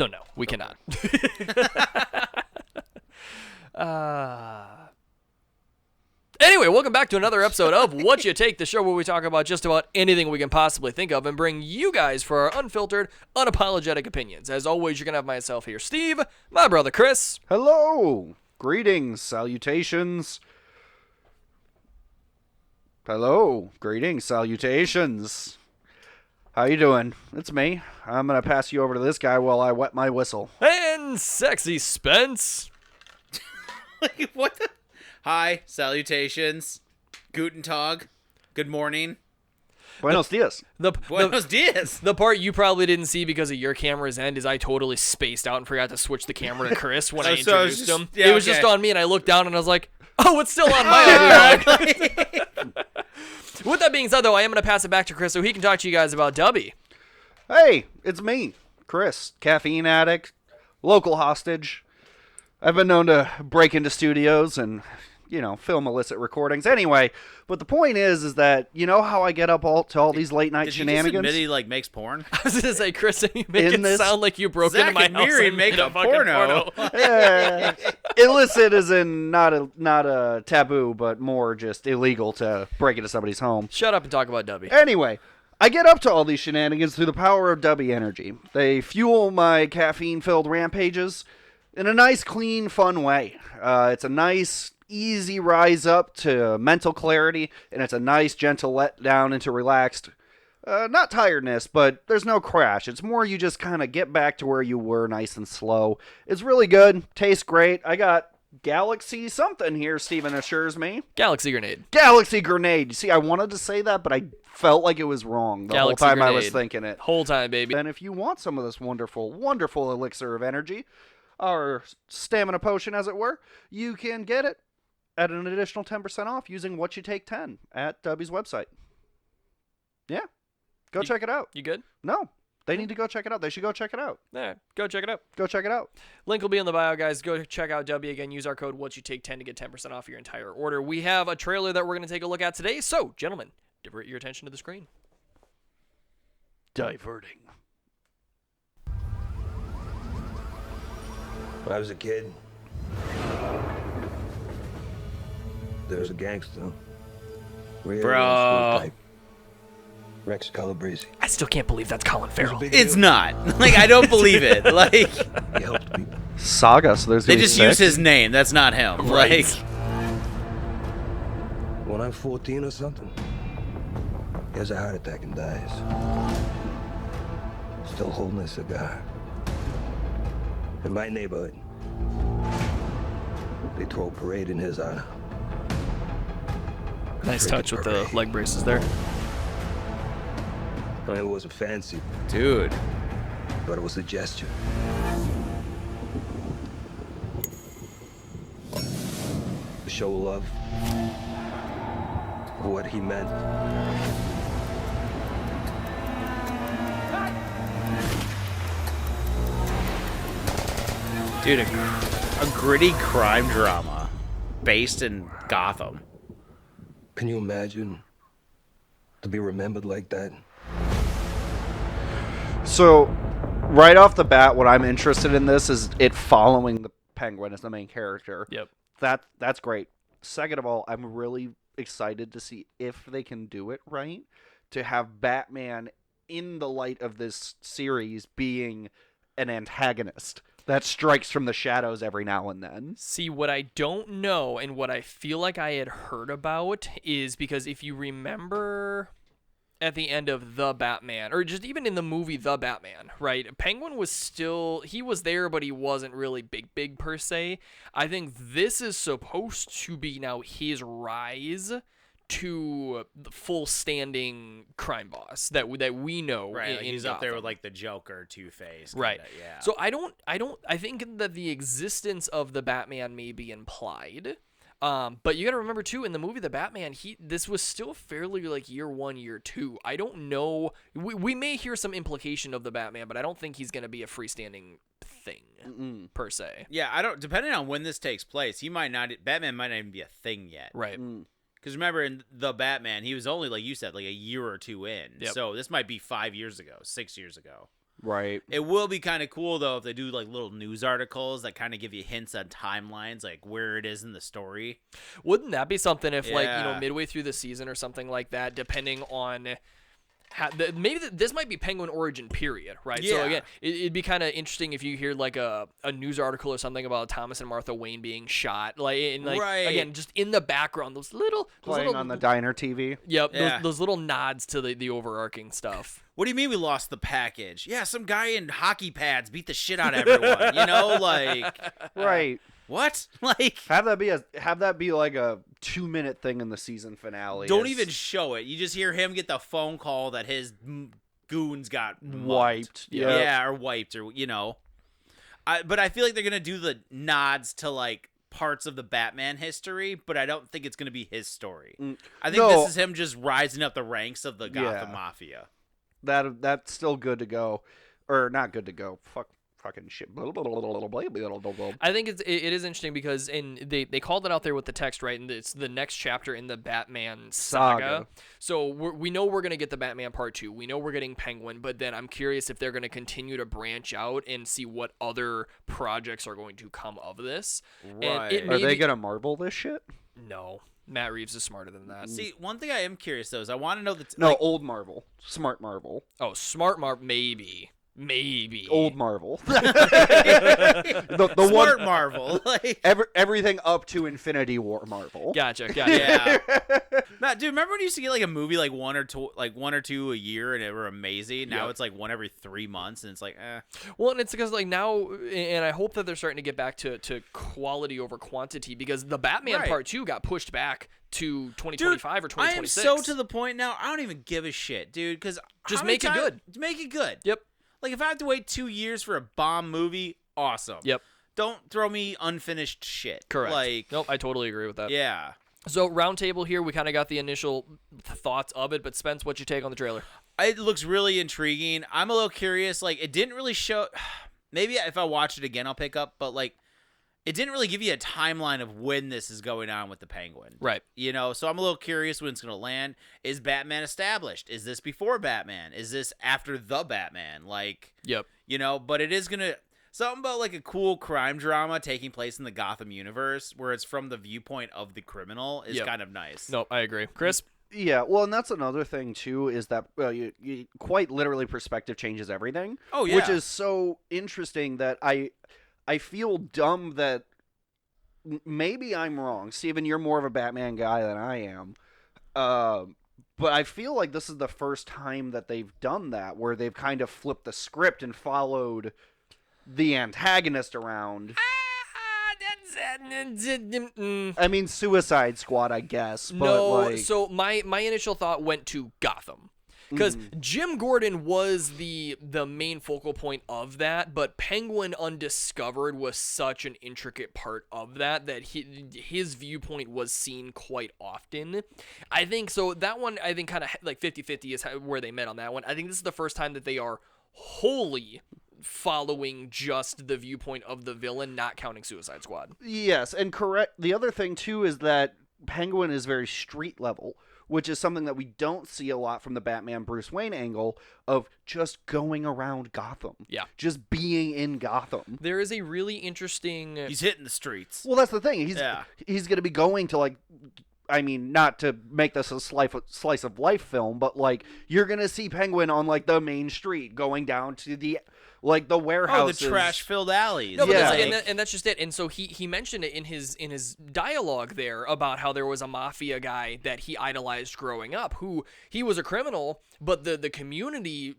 So no, we cannot. Anyway, welcome back to another episode of What You Take, the show where we talk about just about anything we can possibly think of and bring you guys for our unfiltered, unapologetic opinions. As always, you're going to have myself here, Steve, my brother Chris. Hello! Greetings, salutations. Hello, greetings, salutations. How you doing? It's me. I'm going to pass you over to this guy while I wet my whistle. And Sexy Spence. What the? Hi, salutations, Guten Tag, good morning. Buenos dias. Buenos dias. The part you probably didn't see because of your camera's end is I totally spaced out and forgot to switch the camera to Chris when I introduced him. Yeah, it was just on me, and I looked down and I was like, oh, it's still on my audio. With that being said, though, I am going to pass it back to Chris so he can talk to you guys about Dubby. Hey, it's me, Chris, caffeine addict, local hostage. I've been known to break into studios and, film illicit recordings. Anyway, but the point is that, you know how I get up to all these late night shenanigans? Did you just admit he, makes porn? I was going to say, Chris, you make it sound like you broke into my and house Miri and make made a fucking porno. Yeah. Illicit is in not a taboo, but more just illegal to break into somebody's home. Shut up and talk about Dubby. Anyway, I get up to all these shenanigans through the power of Dubby energy. They fuel my caffeine-filled rampages in a nice, clean, fun way. It's a nice, easy rise up to mental clarity, and it's a nice, gentle let down into relaxed, not tiredness, but there's no crash. It's more you just kind of get back to where you were nice and slow. It's really good. Tastes great. I got Galaxy something here, Steven assures me. Galaxy Grenade. Galaxy Grenade. You see, I wanted to say that, but I felt like it was wrong the Galaxy whole time Grenade. I was thinking it. Whole time, baby. And if you want some of this wonderful, wonderful elixir of energy, or stamina potion, as it were, you can get it at an additional 10% off using What You Take 10 at Dubby's website. Yeah. Go check it out. You good? No. They need to go check it out. They should go check it out. Yeah, go check it out. Go check it out. Link will be in the bio, guys. Go check out W again. Use our code WhatYouTake10 to get 10% off your entire order. We have a trailer that we're going to take a look at today. So, gentlemen, divert your attention to the screen. Diverting. When I was a kid, there was a gangster. Bro. Rex Calabrese. I still can't believe that's Colin Farrell. It's not. I don't believe it. He helped people. Saga, so there's They gonna be just six? use his name. That's not him. Right. When I'm 14 or something, he has a heart attack and dies. Still holding a cigar. In my neighborhood, they throw a parade in his honor. Nice touch with the leg braces there. It wasn't fancy, Dude. but it was a gesture. To show love for what he meant. Dude, a gritty crime drama based in Gotham. Can you imagine to be remembered like that? So, right off the bat, what I'm interested in this is it following the Penguin as the main character. Yep. That's great. Second of all, I'm really excited to see if they can do it right, to have Batman in the light of this series being an antagonist that strikes from the shadows every now and then. See, what I don't know and what I feel like I had heard about is because if you remember at the end of The Batman, or just even in the movie The Batman, right? Penguin was still, he was there, but he wasn't really big per se. I think this is supposed to be now his rise to the full standing crime boss that we know. Right, in he's up there Gotham. with the Joker, Two-Face. Right. Yeah. So I think that the existence of the Batman may be implied. But you got to remember too, in the movie The Batman, this was still fairly like year 1, year 2. I don't know. We may hear some implication of the Batman, but I don't think he's going to be a freestanding thing per se. Yeah, I don't. Depending on when this takes place, Batman might not even be a thing yet. Right. Because remember, in The Batman, he was only, like you said, like a year or two in. Yep. So this might be 5 years ago, 6 years ago. Right. It will be kind of cool though if they do like little news articles that kind of give you hints on timelines, like where it is in the story. Wouldn't that be something if, like, Yeah. midway through the season or something like that, depending on maybe this might be Penguin origin period, right? So Yeah. again, it'd be kind of interesting if you hear like a news article or something about Thomas and Martha Wayne being shot, like, and like Right. again, just in the background, those little On the diner TV. Yep, Yeah. those little nods to the overarching stuff. What do you mean we lost the package? Yeah, some guy in hockey pads beat the shit out of everyone. You know, like Right. what? Like Have that be like a 2-minute thing in the season finale. don't It's even show it. You just hear him get the phone call that his goons got mugged. wiped. Yeah, or wiped, or you know. But I feel like they're gonna do the nods to like parts of the Batman history, but I don't think it's gonna be his story. I think No. this is him just rising up the ranks of the Gotham Yeah. Mafia. That's still good to go, or not good to go. Fucking shit. I think it is interesting because they called it out there with the text, right? And it's the next chapter in the Batman saga. So we know we're gonna get the Batman Part 2. We know we're getting Penguin, but then I'm curious if they're gonna continue to branch out and see what other projects are going to come of this. And Right. it Are may they be- gonna marble this shit? No, Matt Reeves is smarter than that. See, one thing I am curious though is I want to know that No, like, old Marvel, smart Marvel, Oh, smart Mark, maybe. old Marvel. the smart one Marvel. Like, everything up to Infinity War Marvel. Gotcha. yeah. Matt, dude, remember when you used to get like a movie like one or two a year and it were amazing? Now Yep. it's like one every 3 months and it's like, eh. Well, and it's because like now, and I hope that they're starting to get back to quality over quantity because the Batman Right. Part 2 got pushed back to Dude, 2025 or I am 2026. so to the point now. I don't even give a shit, dude. Because Just make it good. Make it good. Yep. Like if I have to wait 2 years for a bomb movie, awesome. Yep. Don't throw me unfinished shit. Correct. Like, Nope, I totally agree with that. yeah. So roundtable here, we kind of got the initial thoughts of it, but Spence, what's your take on the trailer? It looks really intriguing. I'm a little curious. Like, it didn't really show. Maybe if I watch it again, I'll pick up. But like, it didn't really give you a timeline of when this is going on with the Penguin. Right. You know, so I'm a little curious when it's going to land. Is Batman established? Is this before Batman? Is this after the Batman? Like, Yep. you know, but it is going to. Something about like a cool crime drama taking place in the Gotham universe where it's from the viewpoint of the criminal is Yep. kind of nice. Nope, I agree. Chris? Yeah, well, and that's another thing too is that you quite literally perspective changes everything. Oh, yeah. Which is so interesting that I feel dumb that maybe I'm wrong. Steven, you're more of a Batman guy than I am. But I feel like this is the first time that they've done that, where they've kind of flipped the script and followed the antagonist around. I mean, Suicide Squad, I guess. But No, like, so my initial thought went to Gotham. Because Jim Gordon was the main focal point of that, but Penguin Undiscovered was such an intricate part of that his viewpoint was seen quite often. I think so. That one, I think, kind of like 50-50 is where they met on that one. I think this is the first time that they are wholly following just the viewpoint of the villain, not counting Suicide Squad. yes, and correct. The other thing too is that Penguin is very street level, which is something that we don't see a lot from the Batman Bruce Wayne angle of just going around Gotham. Yeah. Just being in Gotham. There is a really interesting... He's hitting the streets. Well, that's the thing. Yeah. He's going to be going to like, I mean, not to make this a slice of life film, but like you're going to see Penguin on like the main street going down to the the Oh, warehouses. the trash-filled alleys. No, but Yeah. and that's just it. And so he mentioned it in his dialogue there about how there was a mafia guy that he idolized growing up, who he was a criminal, but the community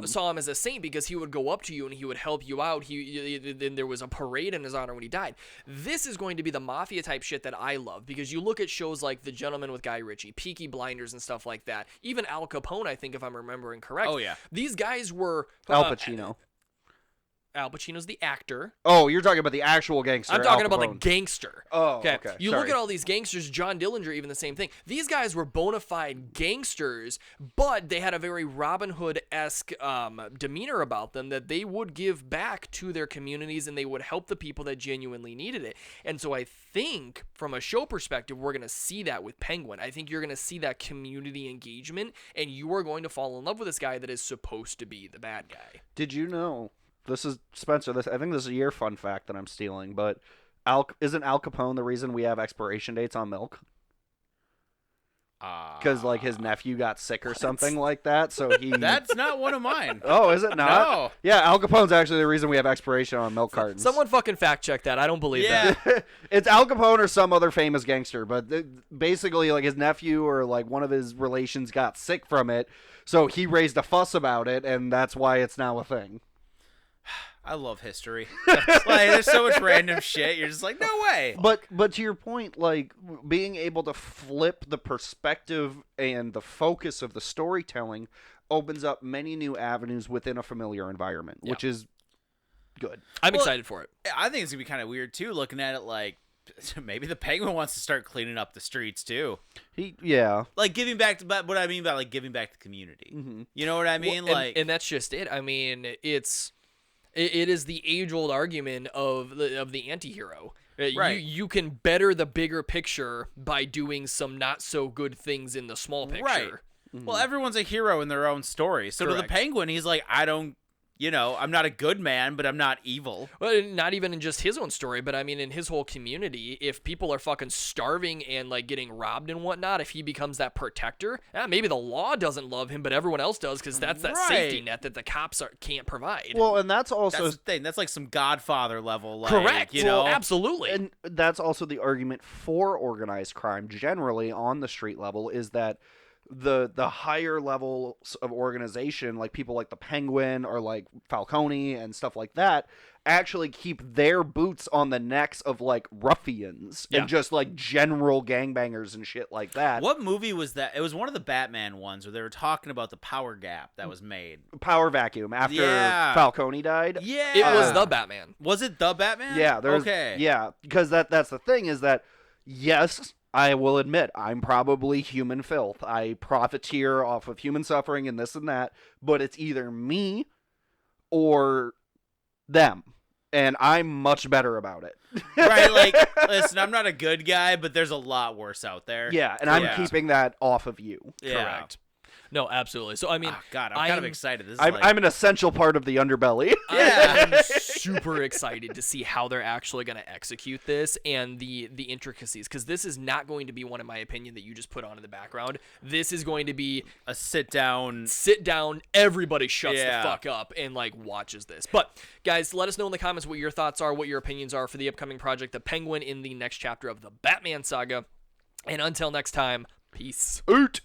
saw him as a saint because he would go up to you and he would help you out. Then there was a parade in his honor when he died. This is going to be the mafia type shit that I love because you look at shows like The Gentleman with Guy Ritchie, Peaky Blinders, and stuff like that. Even Al Capone, I think, if I'm remembering correct. Oh, yeah. These guys were Al Pacino. Al Pacino's the actor. Oh, you're talking about the actual gangster. I'm talking Al about the Capone. gangster. Oh, okay. You Sorry. look at all these gangsters, John Dillinger, even the same thing. These guys were bona fide gangsters, but they had a very Robin Hood-esque demeanor about them that they would give back to their communities and they would help the people that genuinely needed it. And so I think, from a show perspective, we're going to see that with Penguin. I think you're going to see that community engagement, and you are going to fall in love with this guy that is supposed to be the bad guy. Did you know? This is Spencer. I think this is your fun fact that I'm stealing, but isn't Al Capone the reason we have expiration dates on milk? Because like his nephew got sick or something like that, so he. That's not one of mine. Oh, is it not? No. Yeah, Al Capone's actually the reason we have expiration on milk cartons. Someone fucking fact check that. I don't believe that. It's Al Capone or some other famous gangster, but basically, like his nephew or like one of his relations got sick from it, so he raised a fuss about it, and that's why it's now a thing. I love history. Like, there's so much random shit. You're just like, no way. But to your point, like being able to flip the perspective and the focus of the storytelling opens up many new avenues within a familiar environment, which is good. I'm excited for it. I think it's gonna be kind of weird too, looking at it like maybe the Penguin wants to start cleaning up the streets too. Like giving back to, but what I mean by like giving back to the community. Mm-hmm. You know what I mean? Well, and that's just it. I mean, it is the age-old argument of the anti-hero. Right. You can better the bigger picture by doing some not-so-good things in the small picture. Right. Mm-hmm. Well, everyone's a hero in their own story. So to the Correct. Penguin, he's like, I'm not a good man, but I'm not evil. Well, not even in just his own story, but I mean in his whole community, if people are fucking starving and like getting robbed and whatnot, if he becomes that protector, maybe the law doesn't love him, but everyone else does because that's that safety net that the cops can't provide. Well, and that's also That's the thing. That's like some Godfather level. Like, correct. You know, Absolutely. and that's also the argument for organized crime generally on the street level is that the higher levels of organization, like people like the Penguin or like Falcone and stuff like that, actually keep their boots on the necks of like ruffians and just like general gangbangers and shit like that. What movie was that? It was one of the Batman ones where they were talking about the power gap that was made. Power vacuum after Yeah. Falcone died. Yeah. It was the Batman. Was it the Batman? Yeah, there's Okay. yeah, because that's the thing is that yes, I will admit I'm probably human filth. I profiteer off of human suffering and this and that, but it's either me or them. And I'm much better about it. Right, like, listen, I'm not a good guy, but there's a lot worse out there. Yeah, and I'm Yeah. keeping that off of you. Yeah. Correct. No, absolutely. So I mean, Oh, God, I'm kind of excited. This is I'm an essential part of the underbelly. Yeah. I'm super excited to see how they're actually going to execute this and the intricacies, because this is not going to be one, in my opinion, that you just put on in the background. This is going to be a sit down. Everybody shuts Yeah. the fuck up and like watches this. But guys, let us know in the comments what your thoughts are, what your opinions are for the upcoming project, The Penguin, in the next chapter of the Batman saga. And until next time, peace. Oot!